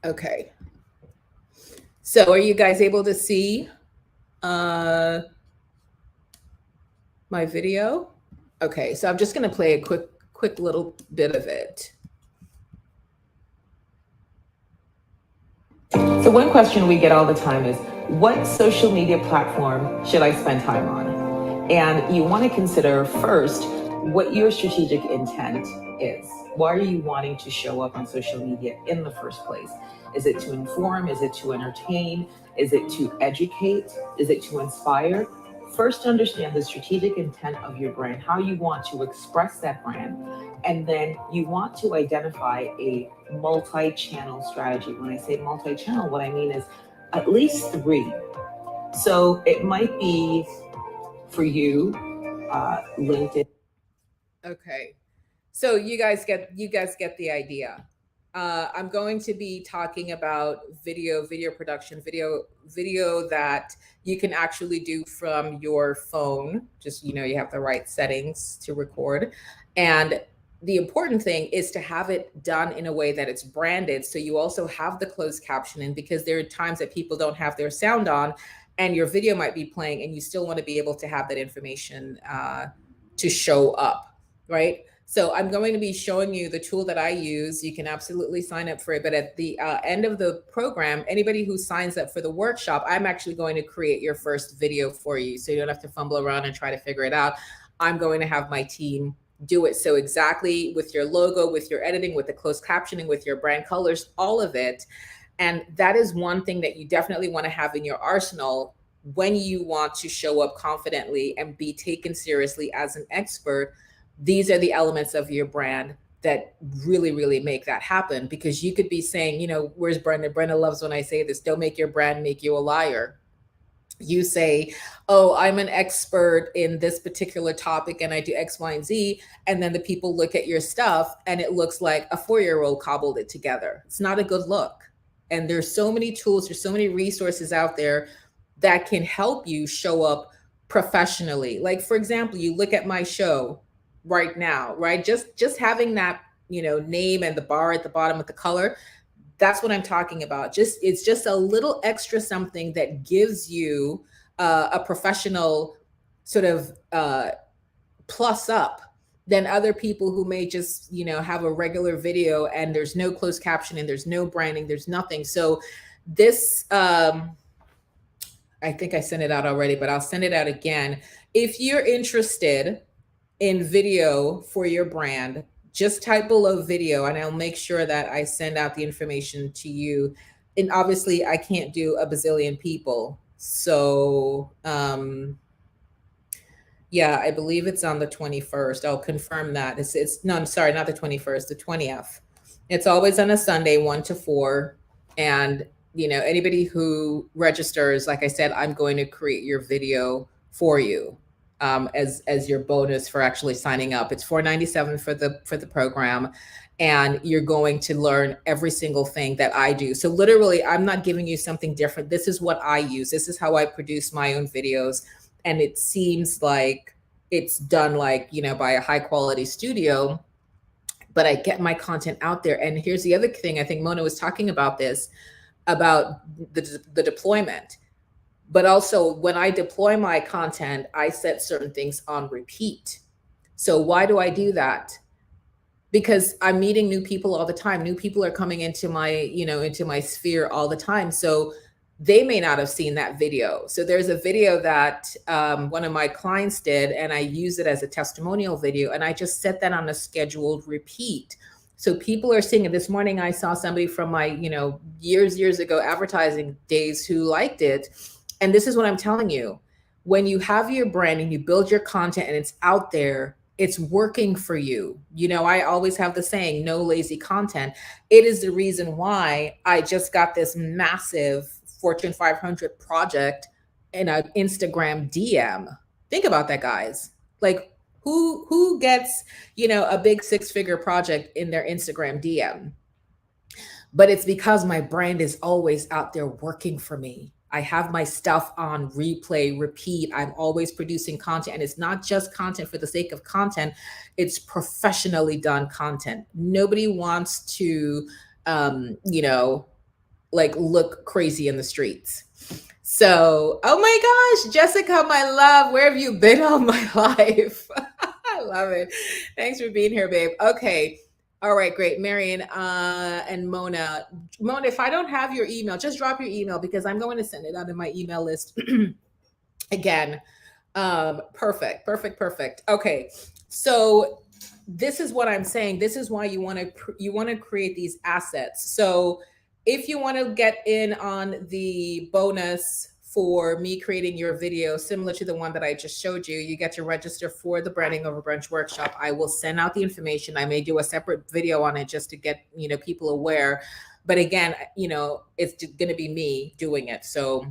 Okay. So are you guys able to see my video? Okay, so I'm just going to play a quick little bit of it. So one question we get all the time is, what social media platform should I spend time on? And you want to consider first what your strategic intent is. Why are you wanting to show up on social media in the first place? Is it to inform? Is it to entertain? Is it to educate? Is it to inspire? first understand the strategic intent of your brand, how you want to express that brand, and then you want to identify a multi-channel strategy. When I say multi-channel, what I mean is at least three. So it might be for you, LinkedIn. Okay. So you guys get the idea. I'm going to be talking about video production, video that you can actually do from your phone. Just you have the right settings to record, and the important thing is to have it done in a way that it's branded. So you also have the closed captioning, because there are times that people don't have their sound on, and your video might be playing, and you still want to be able to have that information to show up, right? So I'm going to be showing you the tool that I use. You can absolutely sign up for it. But at the end of the program, anybody who signs up for the workshop, I'm actually going to create your first video for you. So you don't have to fumble around and try to figure it out. I'm going to have my team do it. So exactly with your logo, with your editing, with the closed captioning, with your brand colors, all of it. And that is one thing that you definitely want to have in your arsenal when you want to show up confidently and be taken seriously as an expert. These are the elements of your brand that really, really make that happen. Because you could be saying, where's Brenda? Brenda loves when I say this: don't make your brand make you a liar. You say, oh, I'm an expert in this particular topic and I do X, Y, and Z. And then the people look at your stuff and it looks like a 4-year-old cobbled it together. It's not a good look. And there's so many tools, there's so many resources out there that can help you show up professionally. Like, for example, you look at my show right now, right? Just having that, name and the bar at the bottom with the color, that's what I'm talking about. It's just a little extra something that gives you a professional sort of plus up than other people who may just, have a regular video and there's no closed captioning, there's no branding, there's nothing. So this, I think I sent it out already, but I'll send it out again. If you're interested in video for your brand, just type below video and I'll make sure that I send out the information to you. And obviously I can't do a bazillion people. So yeah, I believe it's on the 21st. I'll confirm that. No, I'm sorry, not the 21st, the 20th. It's always on a Sunday, 1 to 4. And anybody who registers, like I said, I'm going to create your video for you as your bonus for actually signing up. It's $497 for the program, and you're going to learn every single thing that I do. So literally, I'm not giving you something different. This is what I use. This is how I produce my own videos, and it seems like it's done by a high quality studio, but I get my content out there. And here's the other thing. I think Mona was talking about this, about the deployment. But also, when I deploy my content, I set certain things on repeat. So why do I do that? Because I'm meeting new people all the time. New people are coming into my sphere all the time. So they may not have seen that video. So there's a video that one of my clients did, and I use it as a testimonial video, and I just set that on a scheduled repeat. So people are seeing it. This morning, I saw somebody from my, years ago advertising days who liked it. And this is what I'm telling you. When you have your brand and you build your content and it's out there, it's working for you. I always have the saying, no lazy content. It is the reason why I just got this massive Fortune 500 project in an Instagram DM. Think about that, guys. Like, who gets, a big 6-figure project in their Instagram DM? But it's because my brand is always out there working for me. I have my stuff on replay, repeat. I'm always producing content, and it's not just content for the sake of content. It's professionally done content. Nobody wants to, look crazy in the streets. So, oh my gosh, Jessica, my love, where have you been all my life? I love it. Thanks for being here, babe. Okay. All right, great. Marion and Mona. Mona, if I don't have your email, just drop your email, because I'm going to send it out in my email list again. Perfect. Okay. So this is what I'm saying. This is why you want to create these assets. So if you want to get in on the bonus for me creating your video similar to the one that I just showed you, you get to register for the Branding Over Brunch workshop. I will send out the information. I may do a separate video on it just to get, people aware. But again, it's going to be me doing it. So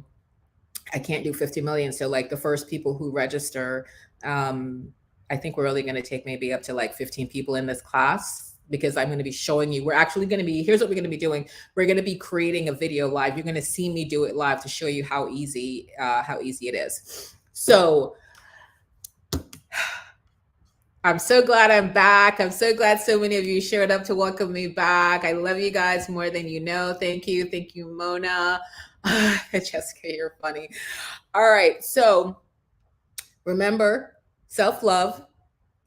I can't do 50 million. So like the first people who register, I think we're only going to take maybe up to like 15 people in this class, because I'm going to be showing you, here's what we're going to be doing. We're going to be creating a video live. You're going to see me do it live to show you how easy it is. So I'm so glad I'm back. I'm so glad so many of you showed up to welcome me back. I love you guys more than you know. Thank you. Thank you, Mona. Jessica, you're funny. All right. So remember, self-love.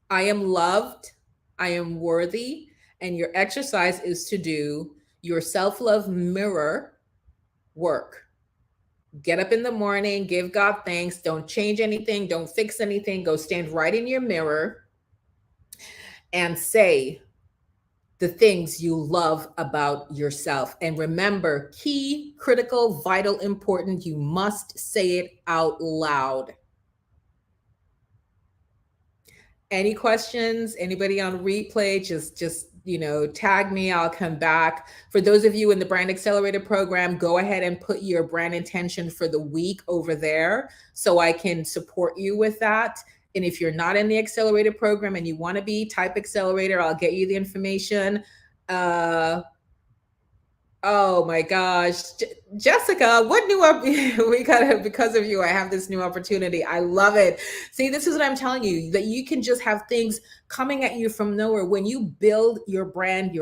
I am loved. I am worthy. And your exercise is to do your self-love mirror work. Get up in the morning, give God thanks. Don't change anything. Don't fix anything. Go stand right in your mirror and say the things you love about yourself. And remember, key, critical, vital, important, you must say it out loud. Any questions? Anybody on replay? Just tag me. I'll come back. For those of you in the Brand Accelerator program, go ahead and put your brand intention for the week over there so I can support you with that. And if you're not in the Accelerator program and you want to be, type Accelerator. I'll get you the information. Oh my gosh, Jessica, what new we got it because of you. I have this new opportunity. I love it. See, this is what I'm telling you, that you can just have things coming at you from nowhere. When you build your brand,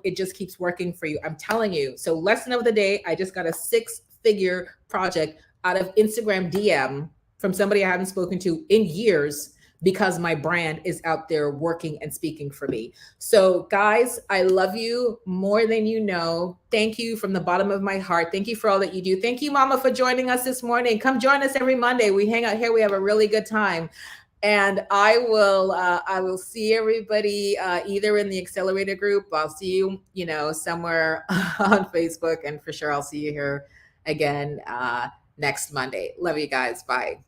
it just keeps working for you. I'm telling you. So lesson of the day, I just got a 6-figure project out of Instagram DM from somebody I haven't spoken to in years, because my brand is out there working and speaking for me. So guys, I love you more than you know. Thank you from the bottom of my heart. Thank you for all that you do. Thank you, Mama, for joining us this morning. Come join us every Monday. We hang out here. We have a really good time. And I will see everybody either in the Accelerator group. I'll see you, somewhere on Facebook. And for sure, I'll see you here again next Monday. Love you guys. Bye.